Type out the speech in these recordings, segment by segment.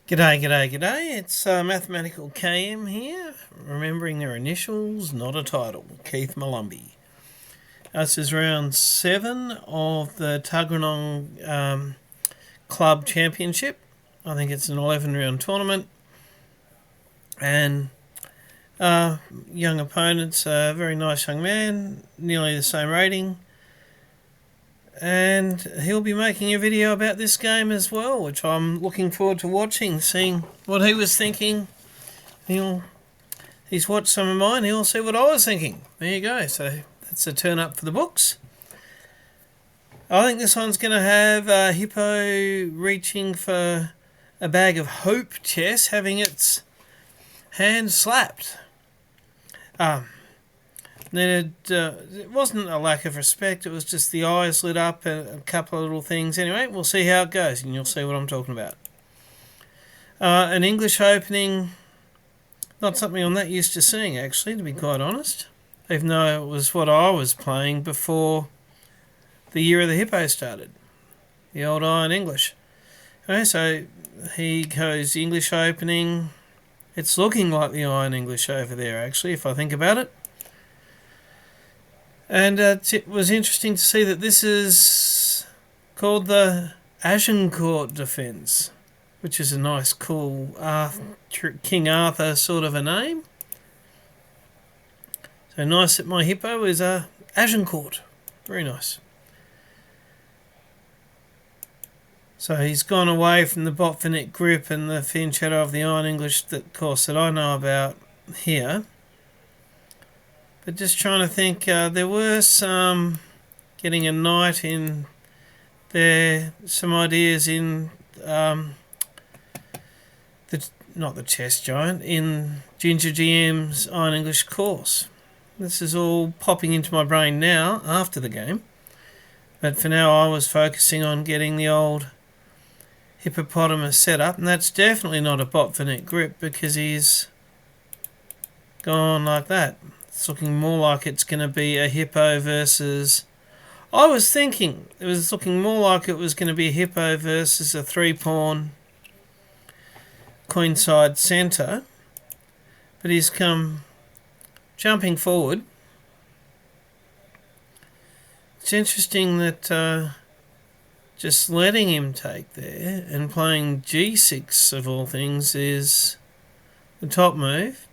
G'day, g'day, g'day. It's Mathematical KM here, remembering their initials, not a title. Keith Malumbi. This is round 7 of the Tuggeranong Club Championship. I think it's an 11 round tournament. And young opponents, a very nice young man, nearly the same rating. And he'll be making a video about this game as well, which I'm looking forward to watching, seeing what he was thinking. He's watched some of mine, he'll see what I was thinking. There you go, so that's a turn up for the books. I think this one's going to have Hippo reaching for a bag of hope chess, having its hand slapped. It wasn't a lack of respect, it was just the eyes lit up, a couple of little things. Anyway, we'll see how it goes and you'll see what I'm talking about. An English opening, not something I'm that used to seeing actually, to be quite honest, even though it was what I was playing before the year of the Hippo started, the old Iron English. Okay, so he goes English opening. It's looking like the Iron English over there actually, if I think about it. And it was interesting to see that this is called the Agincourt defence, which is a nice, cool King Arthur sort of a name. So nice that my Hippo is Agincourt. Very nice. So he's gone away from the Botvinnik grip and the fianchetto of the Iron English, that course that I know about here. But just trying to think, there were some getting a knight in there, some ideas in not the chess giant, in Ginger GM's Iron English course. This is all popping into my brain now after the game, but for now I was focusing on getting the old hippopotamus set up, and that's definitely not a Botvinnik grip because he's gone like that. It's looking more like it's going to be a hippo versus... I was thinking it was looking more like it was going to be a hippo versus a 3-pawn queenside centre, but he's come jumping forward. It's interesting that just letting him take there and playing g6 of all things is the top move.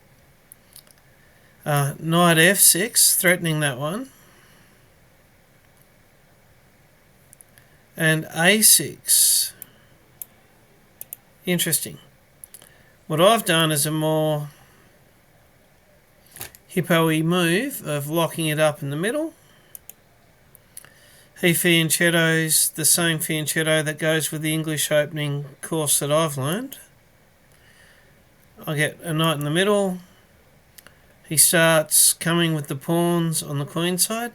Knight f6, threatening that one. And a6. Interesting. What I've done is a more hippo-y move of locking it up in the middle. He fianchettos the same fianchetto that goes with the English opening course that I've learned. I get a knight in the middle. He starts coming with the pawns on the queen side.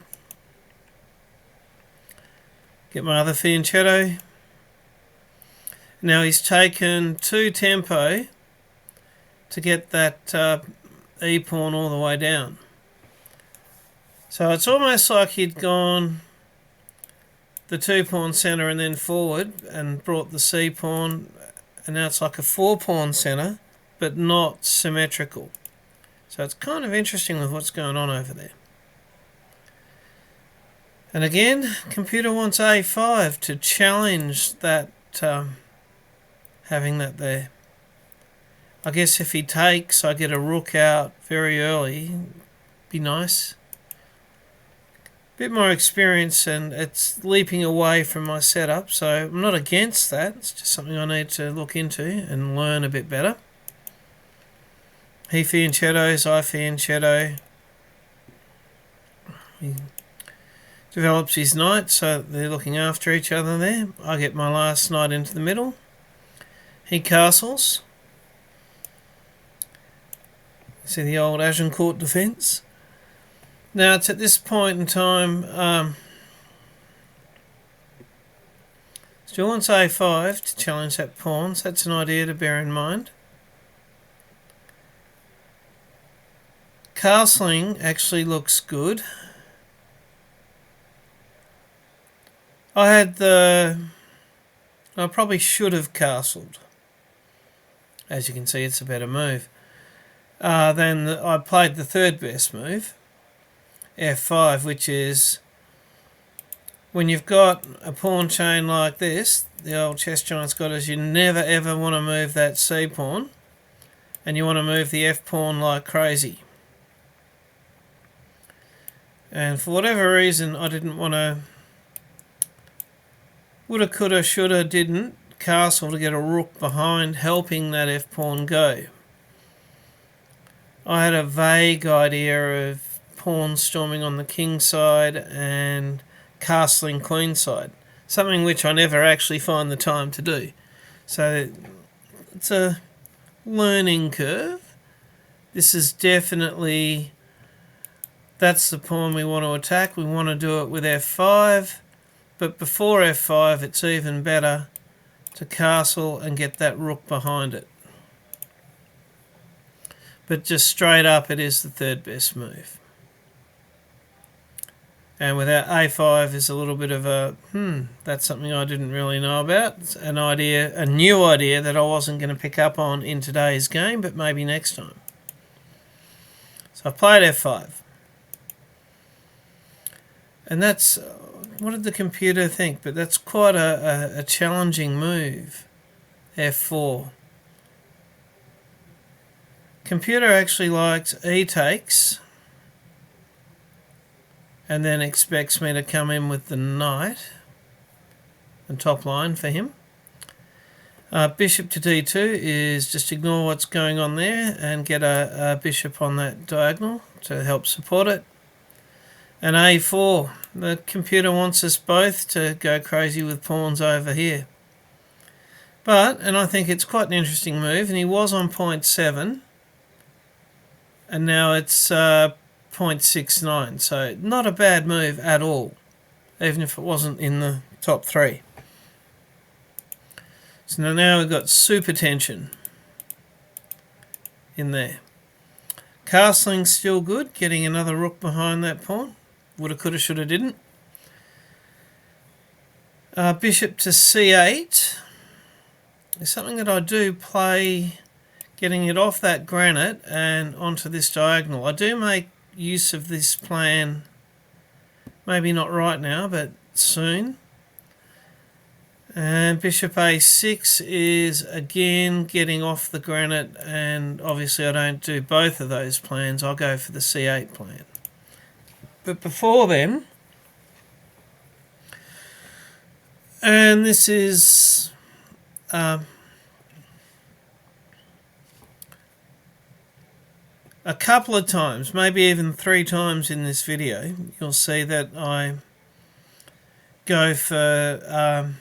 Get my other fianchetto. Now he's taken 2 tempo to get that e-pawn all the way down. So it's almost like he'd gone the 2-pawn centre and then forward and brought the c-pawn, and now it's like a 4-pawn centre but not symmetrical. So it's kind of interesting with what's going on over there. And again, computer wants a5 to challenge that, having that there. I guess if he takes, I get a rook out very early. Be nice. Bit more experience, and it's leaping away from my setup, so I'm not against that. It's just something I need to look into and learn a bit better. He fianchettos, I fianchetto. He develops his knight, so they're looking after each other there. I get my last knight into the middle. He castles. See the old Agincourt defence. Now it's at this point in time, still wants a5 to challenge that pawn, so that's an idea to bear in mind. Castling actually looks good. I probably should have castled. As you can see, it's a better move. Then I played the third best move, f5, which is when you've got a pawn chain like this, the old chess giant's got is you never ever want to move that c pawn, and you want to move the f pawn like crazy. And for whatever reason, I didn't want to, woulda, coulda, shoulda, didn't, castle to get a rook behind helping that f pawn go. I had a vague idea of pawn storming on the king side and castling queen side, something which I never actually find the time to do. So it's a learning curve. This is definitely, that's the pawn we want to attack. We want to do it with f5, but before f5 it's even better to castle and get that rook behind it. But just straight up, it is the third best move. And without a5 is a little bit of a, that's something I didn't really know about. It's an idea, a new idea that I wasn't going to pick up on in today's game, but maybe next time. So I played f5. And that's, what did the computer think? But that's quite a challenging move, f4. Computer actually likes e takes and then expects me to come in with the knight, the top line for him. Bishop to d2 is just ignore what's going on there and get a bishop on that diagonal to help support it. And a4, the computer wants us both to go crazy with pawns over here. But, and I think it's quite an interesting move, and he was on point 7, and now it's 0.69, so not a bad move at all, even if it wasn't in the top 3. So now we've got super tension in there. Castling's still good, getting another rook behind that pawn. Woulda, coulda, shoulda, didn't. Bishop to c8 is something that I do play, getting it off that granite and onto this diagonal. I do make use of this plan, maybe not right now, but soon. And bishop a6 is again getting off the granite, and obviously I don't do both of those plans. I'll go for the c8 plan. But before then, and this is a couple of times, maybe even 3 times in this video, you'll see that I go for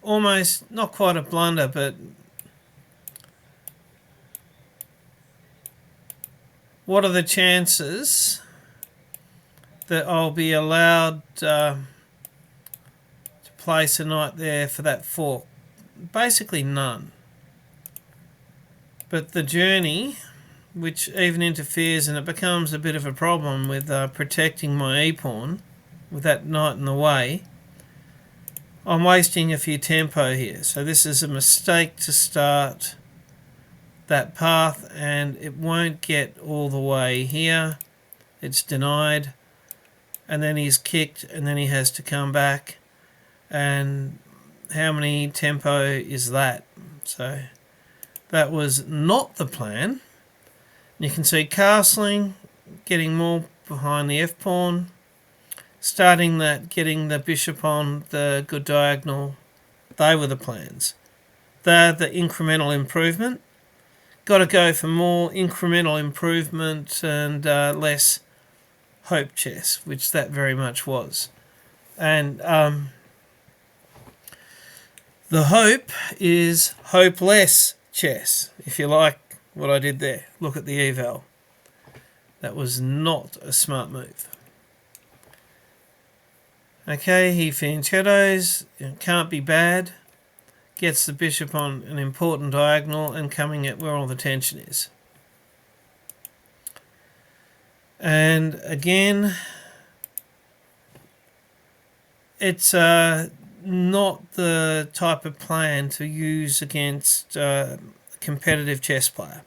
almost, not quite a blunder, but what are the chances that I'll be allowed to place a knight there for that fork? Basically none. But the journey, which even interferes, and it becomes a bit of a problem with protecting my e-pawn with that knight in the way, I'm wasting a few tempo here. So this is a mistake to start that path, and it won't get all the way here. It's denied, and then he's kicked, and then he has to come back. And how many tempo is that? So that was not the plan. You can see castling, getting more behind the f-pawn, starting that, getting the bishop on the good diagonal. They were the plans. They're the incremental improvement. Got to go for more incremental improvement and less hope chess, which that very much was. And the hope is hopeless chess, if you like what I did there. Look at the eval. That was not a smart move. Okay, he fianchettos, it can't be bad. Gets the bishop on an important diagonal and coming at where all the tension is. And again, it's not the type of plan to use against a competitive chess player.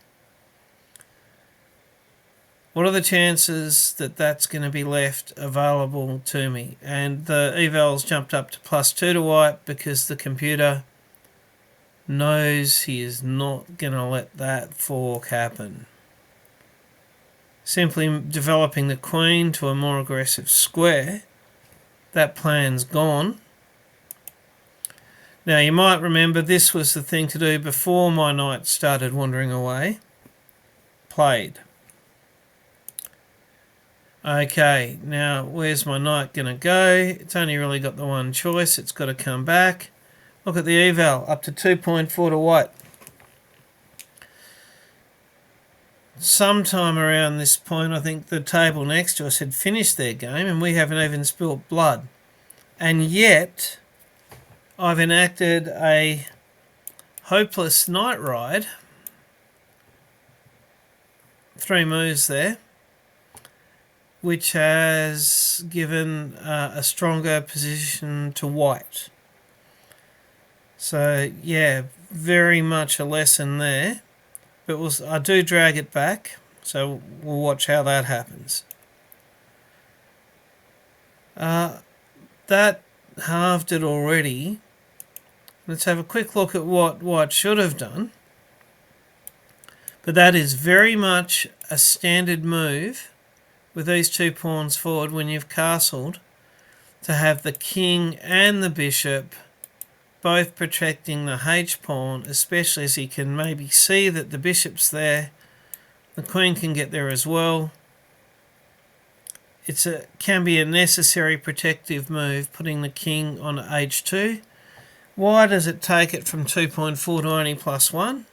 What are the chances that that's going to be left available to me? And the eval's jumped up to +2 to white because the computer knows he is not going to let that fork happen. Simply developing the queen to a more aggressive square, that plan's gone. Now you might remember this was the thing to do before my knight started wandering away. Played. Okay, now where's my knight going to go? It's only really got the one choice. It's got to come back. Look at the eval, up to 2.4 to white. Sometime around this point, I think the table next to us had finished their game and we haven't even spilt blood. And yet, I've enacted a hopeless knight ride. 3 moves there, which has given a stronger position to white. So, yeah, very much a lesson there. But I do drag it back, so we'll watch how that happens. That halved it already. Let's have a quick look at what white should have done. But that is very much a standard move with these 2 pawns forward when you've castled, to have the king and the bishop both protecting the H pawn, especially as he can maybe see that the bishop's there. The queen can get there as well. Can be a necessary protective move, putting the king on H2. Why does it take it from 2.4 to only +1?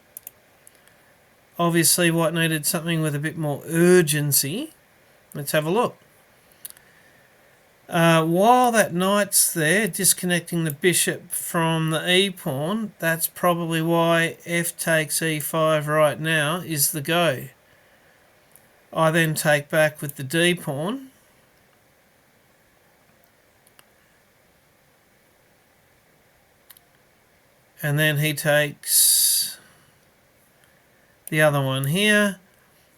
Obviously white needed something with a bit more urgency. Let's have a look. While that knight's there, disconnecting the bishop from the e-pawn, that's probably why f takes e5 right now is the go. I then take back with the d-pawn. And then he takes the other one here.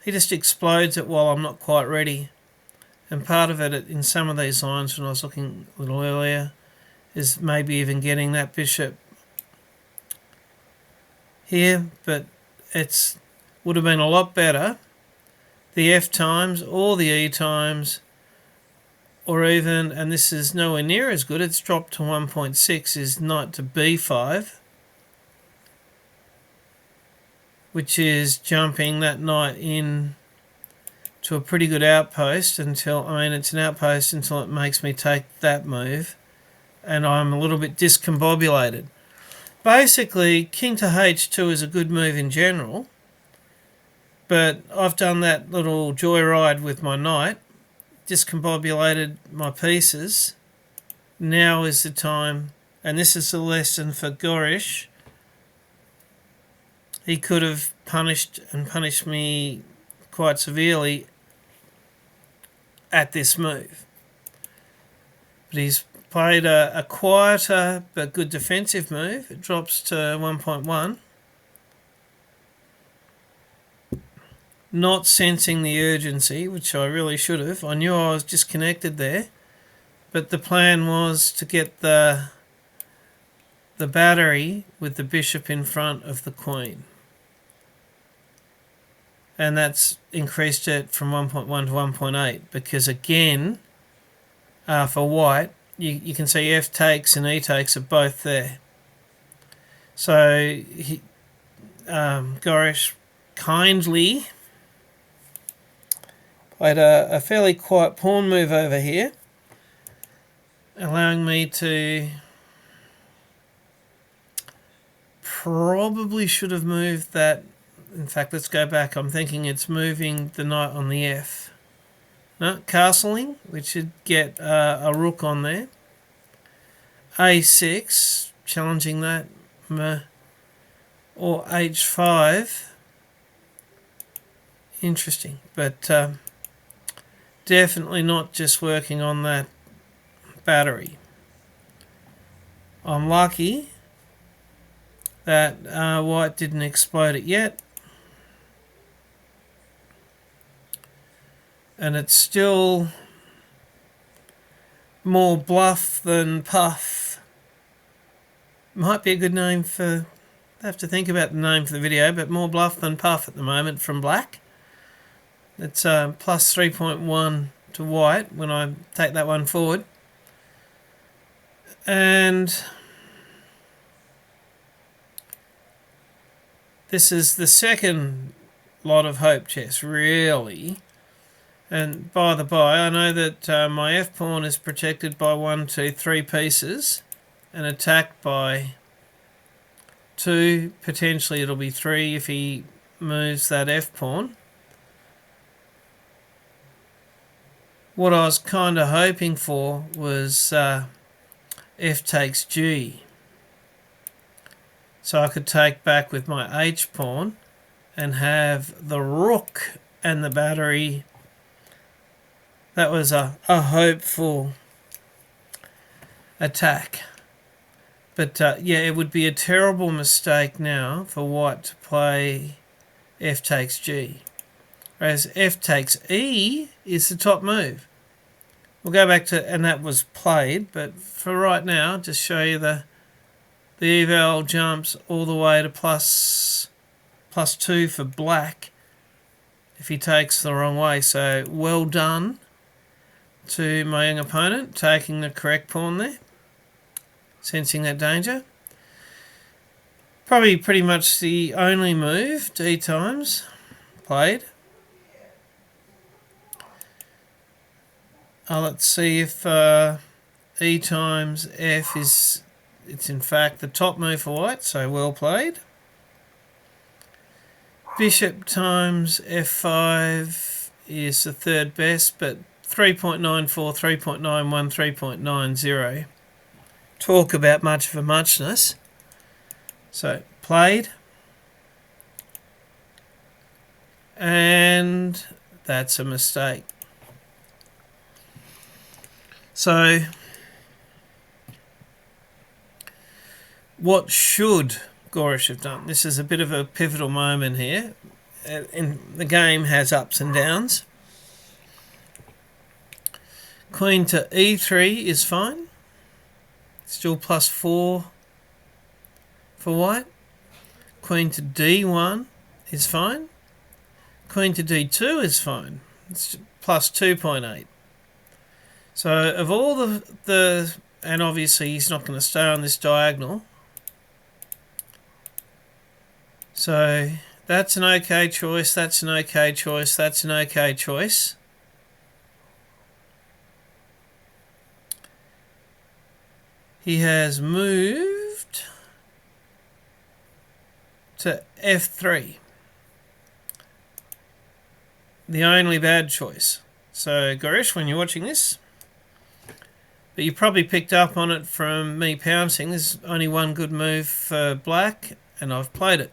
He just explodes it while I'm not quite ready. And part of it in some of these lines when I was looking a little earlier is maybe even getting that bishop here, but it would have been a lot better. The F times or the E times, or even, and this is nowhere near as good, it's dropped to 1.6, is knight to B5, which is jumping that knight in to a pretty good outpost until, it's an outpost until it makes me take that move, and I'm a little bit discombobulated. Basically, king to H2 is a good move in general, but I've done that little joyride with my knight, discombobulated my pieces. Now is the time, and this is a lesson for Gorish. He could have punished me quite severely at this move. But he's played a quieter but good defensive move. It drops to 1.1. Not sensing the urgency, which I really should have. I knew I was disconnected there. But the plan was to get the battery with the bishop in front of the queen. And that's increased it from 1.1 to 1.8 because, again, for white, you can see F takes and E takes are both there. So Gorish kindly played a fairly quiet pawn move over here, allowing me to probably should have moved that. In fact, let's go back. I'm thinking it's moving the knight on the F. No, castling, which should get a rook on there. A6, challenging that. Or H5. Interesting, but definitely not just working on that battery. I'm lucky that white didn't explode it yet. And it's still more bluff than puff. Might be a good name for... I have to think about the name for the video, but more bluff than puff at the moment from black. It's plus 3.1 to white when I take that one forward. And this is the second lot of hope chess, really. And by the by, I know that my f-pawn is protected by 1, 2, 3 pieces and attacked by 2. Potentially it'll be 3 if he moves that f-pawn. What I was kind of hoping for was f takes g. So I could take back with my h-pawn and have the rook and the battery. That was a hopeful attack. But yeah, it would be a terrible mistake now for white to play f takes g. Whereas f takes e is the top move. We'll go back to, and that was played, but for right now, just show you the eval jumps all the way to plus 2 for black if he takes the wrong way. So well done to my young opponent, taking the correct pawn there, sensing that danger. Probably pretty much the only move d times played. Let's see if e times f is, it's in fact the top move for white, so well played. Bishop times f5 is the third best, but 3.94, 3.91, 3.90. Talk about much of a muchness. So played. And that's a mistake. So what should Gorish have done? This is a bit of a pivotal moment here. And the game has ups and downs. Queen to e3 is fine. Still plus 4 for white. Queen to d1 is fine. Queen to d2 is fine. It's plus 2.8. So of all the and obviously he's not going to stay on this diagonal. So that's an okay choice, that's an okay choice, that's an okay choice. He has moved to f3. The only bad choice. So Gorish, when you're watching this, but you probably picked up on it from me pouncing, there's only one good move for black, and I've played it.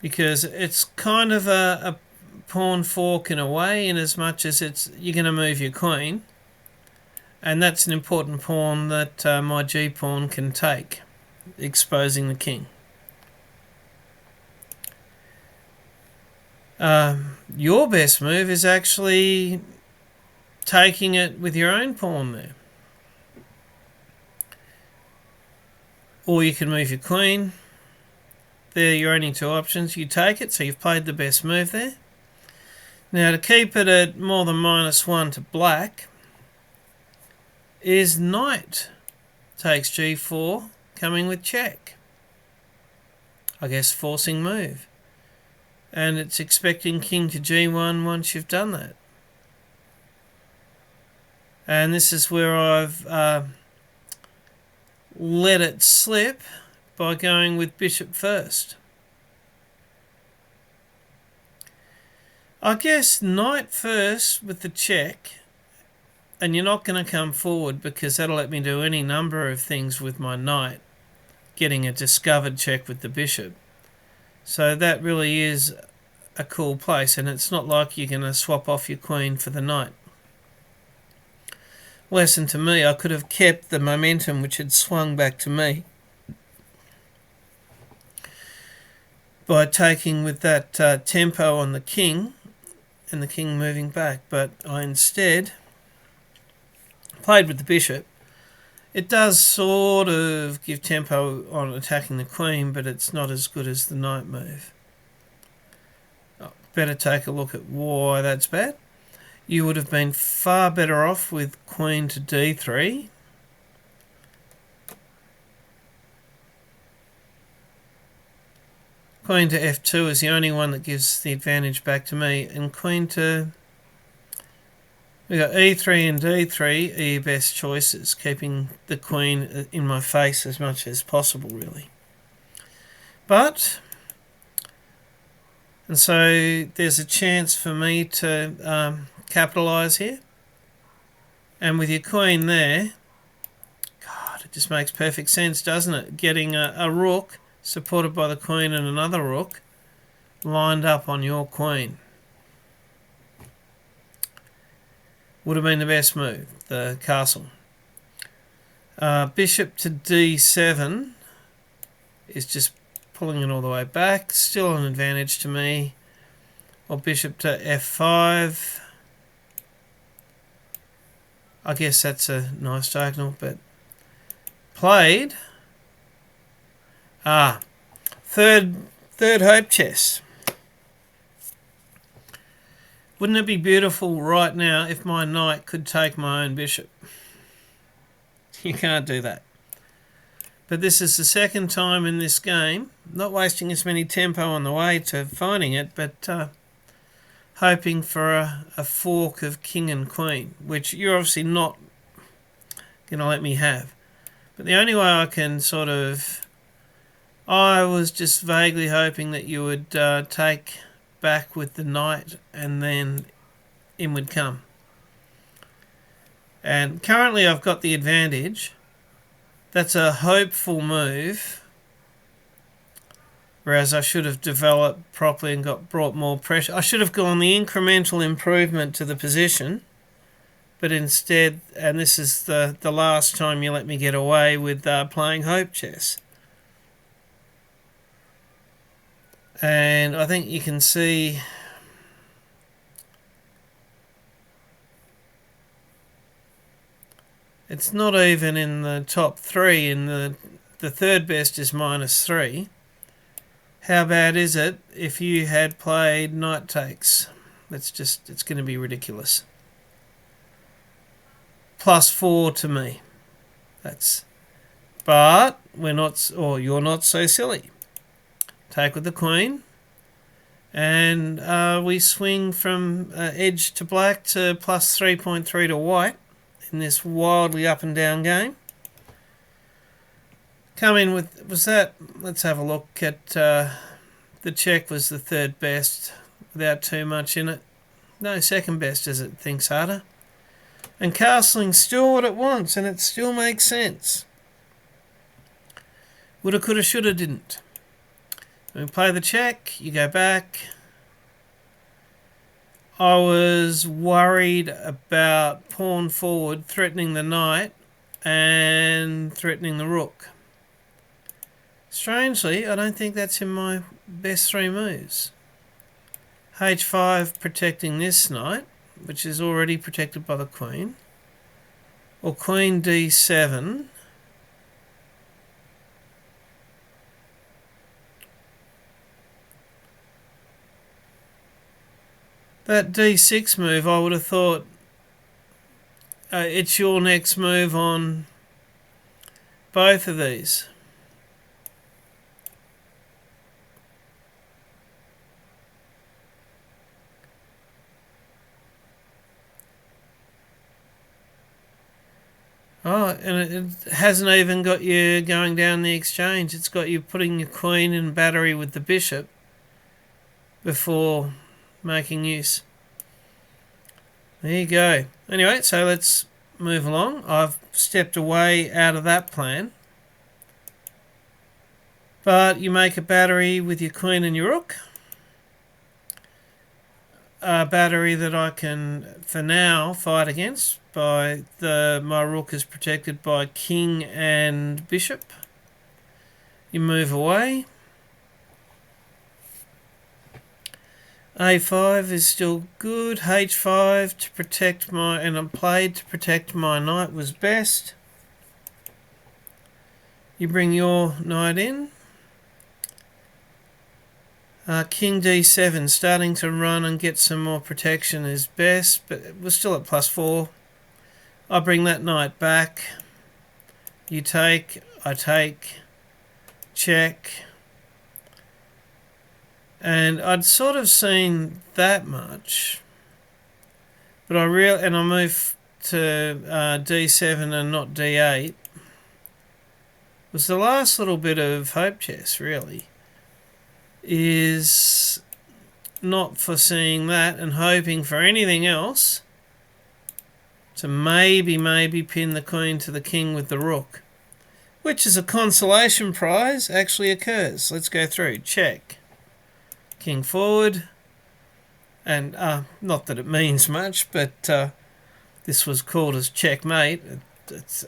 Because it's kind of a pawn fork in a way, in as much as you're going to move your queen, and that's an important pawn that my g-pawn can take, exposing the king. Your best move is actually taking it with your own pawn there. Or you can move your queen. There are your only two options. You take it, so you've played the best move there. Now to keep it at more than -1 to black is knight takes g4, coming with check. I guess forcing move. And it's expecting king to g1 once you've done that. And this is where I've let it slip by going with bishop first. I guess knight first with the check, and you're not going to come forward because that'll let me do any number of things with my knight, getting a discovered check with the bishop. So that really is a cool place, and it's not like you're going to swap off your queen for the knight. lesson to me. I could have kept the momentum which had swung back to me by taking with that tempo on the king and the king moving back, but I instead played with the bishop. It does sort of give tempo on attacking the queen, but it's not as good as the knight move. Better take a look at why that's bad. You would have been far better off with queen to d3. Queen to f2 is the only one that gives the advantage back to me, and queen to... We've got e3 and d3 are your best choices, keeping the queen in my face as much as possible, really. But... And so there's a chance for me to capitalise here. And with your queen there, God, it just makes perfect sense, doesn't it? Getting a rook supported by the queen and another rook lined up on your queen. Would have been the best move, the castle. Bishop to d7 is just pulling it all the way back. Still an advantage to me. Or bishop to f5. I guess that's a nice diagonal, but played. Third hope chess. Wouldn't it be beautiful right now if my knight could take my own bishop? You can't do that. But this is the second time in this game, not wasting as many tempo on the way to finding it, but hoping for a fork of king and queen, which you're obviously not going to let me have. But the only way I can sort of... I was just vaguely hoping that you would take back with the knight and then in would come. And currently I've got the advantage. That's a hopeful move, whereas I should have developed properly and brought more pressure. I should have gone the incremental improvement to the position, but instead, and this is the last time you let me get away with playing hope chess. And I think you can see it's not even in the top three. In the third best is -3. How bad is it if you had played knight takes? It's going to be ridiculous. +4 to me. But we're not, or you're not so silly. Take with the queen, and we swing from edge to black to +3.3 to white in this wildly up and down game. Come in with, was that, let's have a look at, the check was the third best without too much in it. No, second best as it thinks harder. And castling's still what it wants, and it still makes sense. Woulda, coulda, shoulda, didn't. We play the check, you go back. I was worried about pawn forward threatening the knight and threatening the rook. Strangely, I don't think that's in my best three moves. H5 protecting this knight, which is already protected by the queen. Or queen d7. That d6 move, I would have thought it's your next move on both of these. Oh, and it hasn't even got you going down the exchange. It's got you putting your queen in battery with the bishop before making use. There you go. Anyway, so let's move along. I've stepped away out of that plan. But you make a battery with your queen and your rook. a battery that I can, for now, fight against. My rook is protected by king and bishop. You move away. A5 is still good. H5 to protect and I played to protect my knight was best. You bring your knight in. King D7, starting to run and get some more protection is best, but we're still at +4. I bring that knight back. You take, I take, check. And I'd sort of seen that much, but I move to D7 and not D8. It was the last little bit of hope chess, really, is not foreseeing that and hoping for anything else to maybe pin the queen to the king with the rook, which is a consolation prize, actually occurs. Let's go through. Check. King forward. And not that it means much, but this was called as checkmate.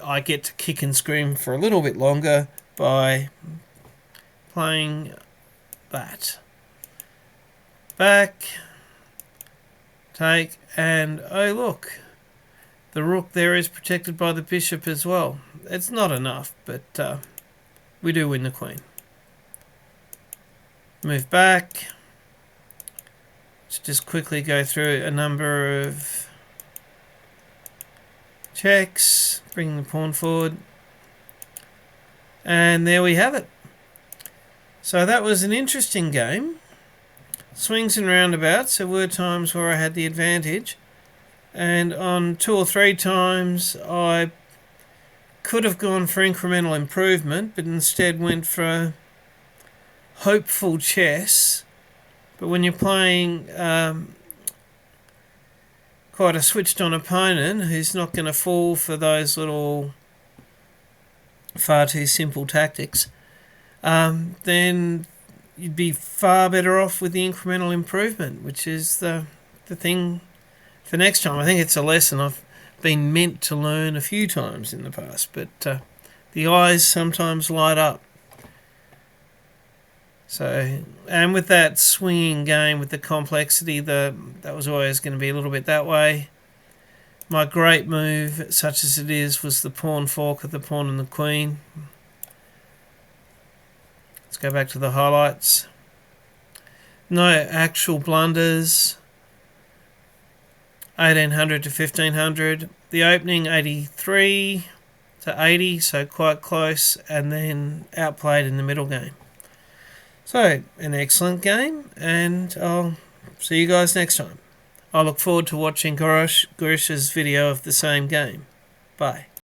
I get to kick and scream for a little bit longer by playing that. Back. Take. And oh look. The rook there is protected by the bishop as well. It's not enough, but we do win the queen. Move back. Let's just quickly go through a number of checks. Bring the pawn forward. And there we have it. So that was an interesting game. Swings and roundabouts. There were times where I had the advantage. And on 2 or 3 times I could have gone for incremental improvement, but instead went for hopeful chess. But when you're playing quite a switched on opponent who's not going to fall for those little far too simple tactics, then you'd be far better off with the incremental improvement, which is the thing for next time. I think it's a lesson I've been meant to learn a few times in the past, but the eyes sometimes light up. So, and with that swinging game, with the complexity, that was always going to be a little bit that way. My great move, such as it is, was the pawn fork of the pawn and the queen. Let's go back to the highlights. No actual blunders. 1800 to 1500. The opening 83 to 80, so quite close, and then outplayed in the middle game. So, an excellent game, and I'll see you guys next time. I look forward to watching Gurish's video of the same game. Bye.